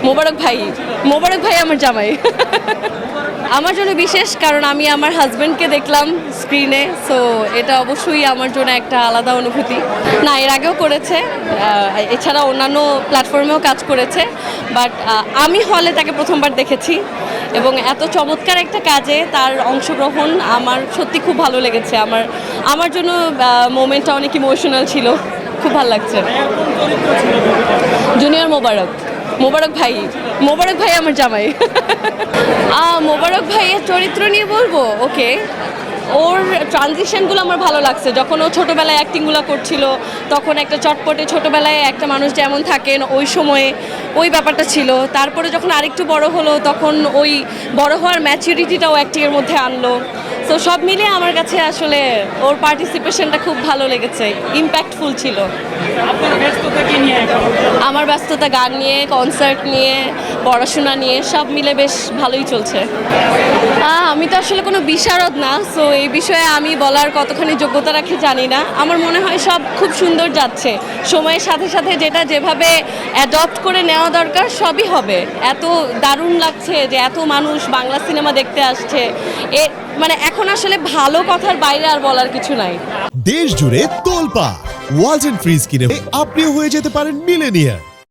মোবারক ভাই আমার জামাই। আমার জন্য বিশেষ, কারণ আমি আমার হাজব্যান্ডকে দেখলাম স্ক্রিনে, সো এটা অবশ্যই আমার জন্য একটা আলাদা অনুভূতি। না, এর আগেও করেছে, এছাড়া অন্যান্য প্ল্যাটফর্মেও কাজ করেছে, বাট আমি হলে তাকে প্রথমবার দেখেছি এবং এত চমৎকার একটা কাজে তার অংশগ্রহণ আমার সত্যি খুব ভালো লেগেছে। আমার জন্য মোমেন্টটা অনেক ইমোশনাল ছিল, খুব ভালো লাগছে। জুনিয়র মোবারক ভাই আমার জামাই। মোবারক ভাইয়ের চরিত্র নিয়ে বলবো, ওকে, ওর ট্রানজিশনগুলো আমার ভালো লাগছে। যখন ও ছোটোবেলায় অ্যাক্টিংগুলো করছিল, তখন একটা চটপটে ছোটোবেলায় একটা মানুষ যেমন থাকেন ওই সময়ে ওই ব্যাপারটা ছিল। তারপরে যখন আরেকটু বড় হলো, তখন ওই বড় হওয়ার ম্যাচুরিটিটাও অ্যাক্টিংয়ের মধ্যে আনলো। তো সব মিলিয়ে আমার কাছে আসলে ওর পার্টিসিপেশনটা খুব ভালো লেগেছে, ইম্প্যাক্টফুল ছিল। আমার ব্যস্ততা গান নিয়ে, কনসার্ট নিয়ে, পড়াশোনা নিয়ে, সব মিলে বেশ ভালোই চলছে। আমি তো আসলে কোনো বিশারদ না, সো এই বিষয়ে আমি বলার কতখানি যোগ্যতা রাখি জানি না। আমার মনে হয় সব খুব সুন্দর যাচ্ছে, সময়ের সাথে সাথে যেটা যেভাবে অ্যাডপ্ট করে নেওয়া দরকার সবই হবে। এত দারুণ লাগছে যে এত মানুষ বাংলা সিনেমা দেখতে আসছে, মানে এখন আসলে ভালো কথার বাইরে আর বলার কিছু নাই। দেশ জুড়ে তোলপাড় ওয়ালটন ফ্রিজ কিনে আপনিও হয়ে যেতে পারেন মিলেনিয়ার।